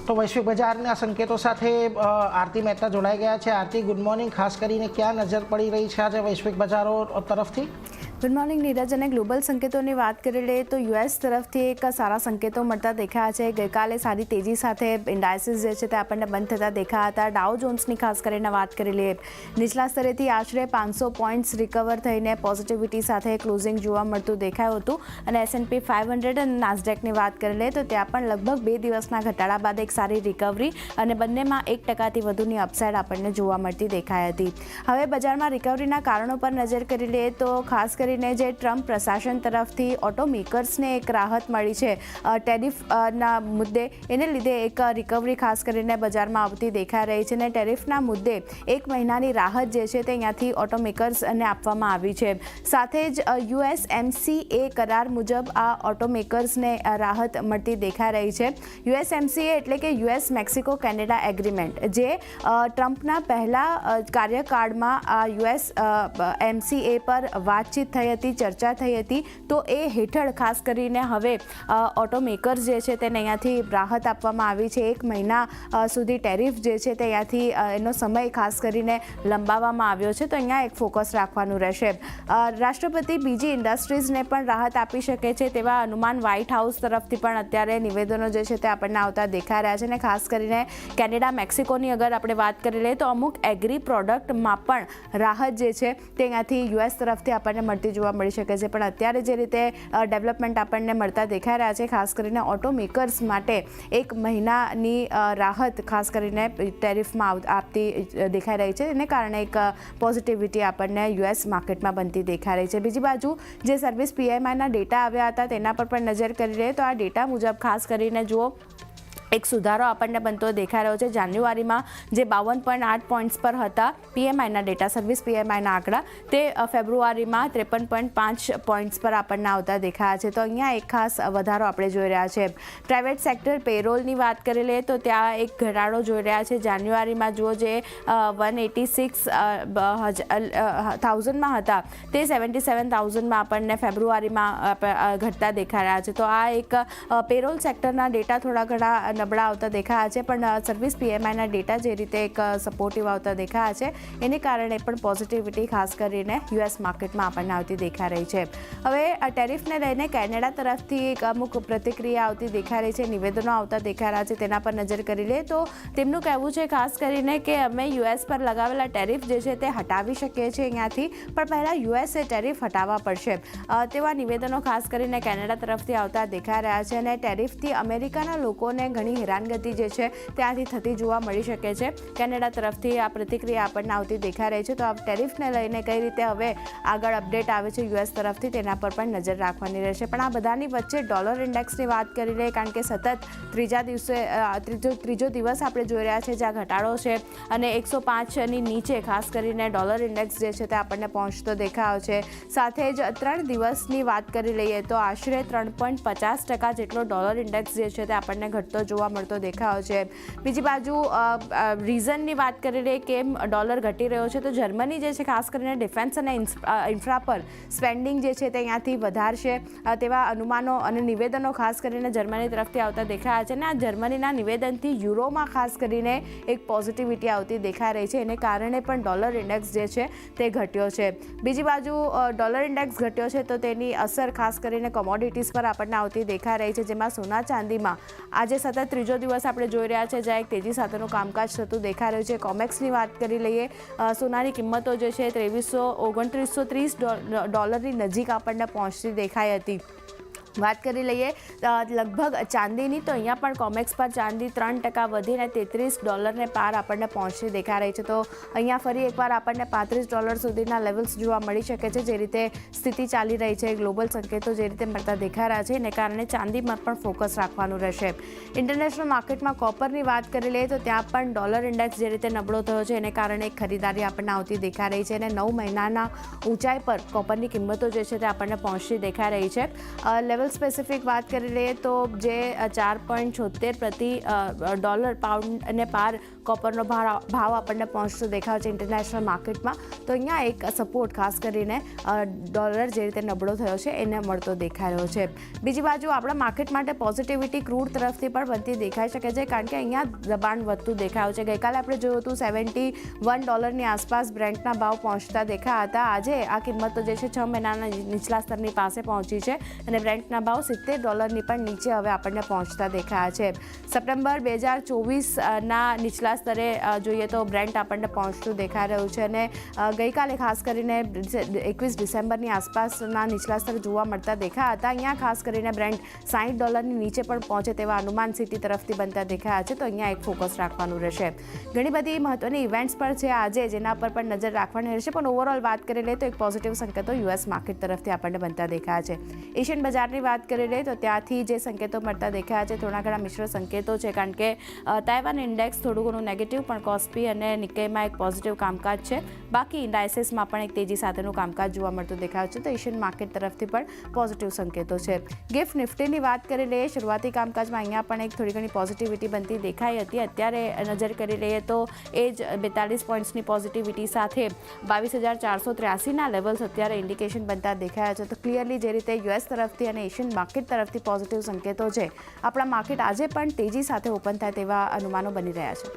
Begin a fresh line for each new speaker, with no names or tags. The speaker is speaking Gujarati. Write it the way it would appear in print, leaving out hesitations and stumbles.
તો વૈશ્વિક બજારના સંકેતો સાથે આરતી મહેતા જોડાઈ ગયા છે। આરતી, ગુડ મોર્નિંગ। ખાસ કરીને ક્યાં નજર પડી રહી છે આજે વૈશ્વિક બજારો તરફથી?
Good morning Neeraj. અને ગ્લોબલ સંકેતોની વાત કરી લઈએ તો યુએસ તરફથી એક સારા સંકેતો મળતા દેખાયા છે। ગઈકાલે સારી તેજી સાથે ઇન્ડાઇસીસ જે છે તે આપણને બંધ થતા દેખાયા હતા। ડાઉ જોન્સની ખાસ કરીને વાત કરી લઈએ, નીચલા સ્તરેથી આશરે 500 પોઈન્ટ્સ રિકવર થઈને પોઝિટિવિટી સાથે ક્લોઝિંગ જોવા મળતું દેખાયું હતું। અને S&P 500 અને નાસ્ડેકની વાત કરી લઈએ તો ત્યાં પણ લગભગ 2 દિવસના ઘટાડા બાદ એક સારી રિકવરી અને બંનેમાં 1% વધુની અપસાઇડ આપણને જોવા મળતી દેખાઈ હતી। હવે બજારમાં રિકવરીના કારણો પર નજર કરી લઈએ તો ખાસ કરીને જે ટ્રમ્પ પ્રશાસન તરફથી ઓટોમેકર્સને એક રાહત મળી છે ટેરિફના મુદ્દે, એને લીધે એક રિકવરી ખાસ કરીને બજારમાં આવતી દેખાઈ રહી છે। અને ટેરિફના મુદ્દે 1 મહિનાની રાહત જે છે તે અહીંયાથી ઓટોમેકર્સને આપવામાં આવી છે। સાથે જ USMCA કરાર મુજબ આ ઓટોમેકર્સને રાહત મળતી દેખાઈ રહી છે। USMCA એટલે કે US મેક્સિકો કેનેડા એગ્રીમેન્ટ, જે ટ્રમ્પના પહેલા કાર્યકાળમાં આ USMCA પર વાતચીત થઈ હતી, ચર્ચા થઈ હતી, તો એ હેઠળ ખાસ કરીને હવે ઓટોમેકર્સ જે છે તેને અહીંયાથી રાહત આપવામાં આવી છે। 1 મહિના સુધી ટેરિફ જે છે તે અહીંયાથી એનો સમય ખાસ કરીને લંબાવવામાં આવ્યો છે, તો અહીંયા એક ફોકસ રાખવાનું રહેશે। રાષ્ટ્રપતિ બીજી ઇન્ડસ્ટ્રીઝને પણ રાહત આપી શકે છે તેવા અનુમાન વ્હાઇટ હાઉસ તરફથી પણ અત્યારે નિવેદનો જે છે તે આપણને આવતા દેખાઈ રહ્યા છે। અને ખાસ કરીને કેનેડા મેક્સિકોની અગર આપણે વાત કરી લઈએ તો અમુક એગ્રી પ્રોડક્ટમાં પણ રાહત જે છે તે અહીંયાથી US તરફથી આપણને મળતી જોવા મળી શકે છે। પણ અત્યારે જે રીતે ડેવલપમેન્ટ આપણને મળતા દેખાઈ રહ્યા છે, ખાસ કરીને ઓટોમેકર્સ માટે 1 મહિનાની રાહત ખાસ કરીને ટેરિફમાં આપતી દેખાઈ રહી છે, એને કારણે એક પોઝિટિવિટી આપણને US માર્કેટમાં બનતી દેખાઈ રહી છે। બીજી બાજુ જે સર્વિસ PMIના ડેટા આવ્યા હતા તેના પર પણ નજર કરી લઈએ તો આ ડેટા મુજબ ખાસ કરીને જુઓ એક સુધારો આપણને બનતો દેખાઈ રહ્યો છે। જાન્યુઆરીમાં જે 52.8 પોઈન્ટ્સ પર હતા PMIના ડેટા, સર્વિસ PMIના આંકડા, તે ફેબ્રુઆરીમાં 53.5 પોઈન્ટ્સ પર આપણને આવતા દેખાયા છે, તો અહીંયા એક ખાસ વધારો આપણે જોઈ રહ્યા છે। પ્રાઇવેટ સેક્ટર પેરોલની વાત કરી લઈએ તો ત્યાં એક ઘટાડો જોઈ રહ્યા છે। જાન્યુઆરીમાં જુઓ જે 186,000માં હતા તે 77,000માં આપણને ફેબ્રુઆરીમાં ઘટતા દેખાઈ રહ્યા છે, તો આ એક પેરોલ સેક્ટરના ડેટા થોડા ઘણા નબળા આવતા દેખાયા છે, પણ સર્વિસ PMIના ડેટા જે રીતે એક સપોર્ટિવ આવતા દેખાયા છે એને કારણે પણ પોઝિટિવિટી ખાસ કરીને US માર્કેટમાં આપણને આવતી દેખાઈ રહી છે। હવે આ ટેરિફને લઈને કેનેડા તરફથી એક અમુક પ્રતિક્રિયા આવતી દેખાઈ રહી છે, નિવેદનો આવતા દેખાઈ રહ્યા છે, તેના પર નજર કરી લે તો તેમનું કહેવું છે ખાસ કરીને કે અમે US પર લગાવેલા ટેરિફ જે છે તે હટાવી શકીએ છીએ અહીંયાથી, પણ પહેલાં US એ ટેરિફ હટાવવા પડશે તેવા નિવેદનો ખાસ કરીને કેનેડા તરફથી આવતા દેખાઈ રહ્યા છે। અને ટેરિફથી અમેરિકાના લોકોને ઘણી હેરાનગતિ જે છે ત્યાંથી થતી જોવા મળી શકે છે। કેનેડા તરફથી આ પ્રતિક્રિયા આપણને આવતી દેખાઈ રહી છે, તો આ ટેરિફને લઈને કઈ રીતે હવે આગળ અપડેટ આવે છે US તરફથી તેના પર પણ નજર રાખવાની રહેશે। પણ આ બધાની વચ્ચે ડોલર ઇન્ડેક્સની વાત કરી લઈએ, કારણ કે સતત ત્રીજો દિવસ આપણે જોઈ રહ્યા છે જ્યાં ઘટાડો છે અને 105ની નીચે ખાસ કરીને ડોલર ઇન્ડેક્સ જે છે તે આપણને પહોંચતો દેખાયો છે। સાથે જ 3 દિવસની વાત કરી લઈએ તો આશરે 3.50% જેટલો ડોલર ઇન્ડેક્સ જે છે તે આપણને ઘટતો જોવા મળતો દેખાયો છે। બીજી બાજુ રીઝનની વાત કરી લઈએ કેમ ડોલર ઘટી રહ્યો છે, તો જર્મની જે છે ખાસ કરીને ડિફેન્સ અને ઇન્ફ્રા પર સ્પેન્ડિંગ જે છે તે અહીંયાથી વધારશે તેવા અનુમાનો અને નિવેદનો ખાસ કરીને જર્મની તરફથી આવતા દેખાયા છે। અને આ જર્મનીના નિવેદનથી યુરોમાં ખાસ કરીને એક પોઝિટિવિટી આવતી દેખાઈ રહી છે, એને કારણે પણ ડોલર ઇન્ડેક્સ જે છે તે ઘટ્યો છે। બીજી બાજુ ડોલર ઇન્ડેક્સ ઘટ્યો છે તો તેની અસર ખાસ કરીને કોમોડિટીઝ પર આપણને આવતી દેખાઈ રહી છે, જેમાં સોના ચાંદીમાં આજે સતત ત્રીજો દિવસ આપણે જોઈ રહ્યા છે જ્યાં એક તેજી સાથેનું કામકાજ થતું દેખાઈ રહ્યું છે। કોમેક્સની વાત કરી લઈએ, સોનાની કિંમતો જે છે 2330 નજીક આપણને પહોંચતી દેખાઈ હતી। વાત કરી લઈએ લગભગ ચાંદીની, તો અહીંયા પણ કોમેક્સ પર ચાંદી 3% વધીને $33 પાર આપણને પહોંચતી દેખાઈ રહી છે, તો અહીંયા ફરી એકવાર આપણને $35 સુધીના લેવલ્સ જોવા મળી શકે છે। જે રીતે સ્થિતિ ચાલી રહી છે, ગ્લોબલ સંકેતો જે રીતે મળતા દેખાઈ રહ્યા છે એને કારણે ચાંદીમાં પણ ફોકસ રાખવાનું રહેશે। ઇન્ટરનેશનલ માર્કેટમાં કોપરની વાત કરી લઈએ તો ત્યાં પણ ડોલર ઇન્ડેક્સ જે રીતે નબળો થયો છે એને કારણે એક ખરીદારી આપણને આવતી દેખાઈ રહી છે, અને 9 મહિનાના ઊંચાઈ પર કોપરની કિંમતો જે છે તે આપણને પહોંચતી દેખાઈ રહી છે। લેવલ સ્પેસિફિક વાત કરી લઈએ તો જે 4.76 પ્રતિ ડોલર પાઉન્ડ અને પાર કોપરનો ભાવ આપણને પહોંચતો દેખાયો છે ઇન્ટરનેશનલ માર્કેટમાં. તો અહીંયા એક સપોર્ટ ખાસ કરીને ડોલર જે રીતે નબળો થયો છે એને મળતો દેખાઈ રહ્યો છે. બીજી બાજુ આપણા માર્કેટ માટે પોઝિટિવિટી ક્રૂડ તરફથી પણ બનતી દેખાઈ શકે છે, કારણ કે અહીંયા દબાણ વધતું દેખાયું છે. ગઈકાલે આપણે જોયું હતું $71 આસપાસ બ્રેન્ટના ભાવ પહોંચતા દેખાયા હતા. આજે આ કિંમતો જે છે 6 મહિનાના નીચલા સ્તરની પાસે પહોંચી છે અને બ્રેન્ટના ભાવ $70 પણ નીચે હવે આપણને પહોંચતા દેખાયા છે. સપ્ટેમ્બર 2024ના નીચલા સ્તરે જોઈએ તો બ્રેન્ટ આપણને પહોંચતું દેખાઈ રહ્યું છે અને ગઈકાલે ખાસ કરીને 21 ડિસેમ્બરની આસપાસના નીચલા સ્તર જોવા મળતા દેખાયા હતા. અહીંયા ખાસ કરીને બ્રેન્ટ $60 નીચે પણ પહોંચે તેવા અનુમાન સિટી તરફથી બનતા દેખાયા છે. તો અહીંયા એક ફોકસ રાખવાનું રહેશે. ઘણી બધી મહત્વની ઇવેન્ટ્સ પર છે આજે, જેના પર પણ નજર રાખવાની રહેશે. પણ ઓવરઓલ વાત કરી લઈએ તો એક પોઝિટિવ સંકેતો યુએસ માર્કેટ તરફથી આપણને બનતા દેખાયા છે. એશિયન બજારની વાત કરી લઈએ તો ત્યાંથી જે સંકેતો મળતા દેખાયા છે થોડા ઘણા મિશ્ર સંકેતો છે, કારણ કે તાઇવાન ઇન્ડેક્સ થોડું ઘણું નેગેટિવ પણ કોસ્પી અને નિક્કેઈમાં એક પોઝિટિવ કામકાજ છે. બાકી ઇન્ડાઇસીસમાં પણ એક તેજી સાથેનું કામકાજ જોવા મળતું દેખાયું છે. તો એશિયન માર્કેટ તરફથી પણ પોઝિટિવ સંકેતો છે. ગિફ્ટ નિફ્ટીની વાત કરી લઈએ, શરૂઆતી કામકાજમાં અહીંયા પણ એક થોડી ઘણી પોઝિટિવિટી બનતી દેખાઈ હતી. અત્યારે નજર કરી લઈએ તો એ જ 42 પોઈન્ટ્સની પોઝિટિવિટી સાથે 22,483ના લેવલ્સ અત્યારે ઇન્ડિકેશન બનતા દેખાયા છે. તો ક્લિયરલી જે રીતે યુએસ તરફથી અને એશિયન માર્કેટ તરફથી પોઝિટિવ સંકેતો છે, આપણા માર્કેટ આજે પણ તેજી સાથે ઓપન થાય તેવા અનુમાનો બની રહ્યા છે.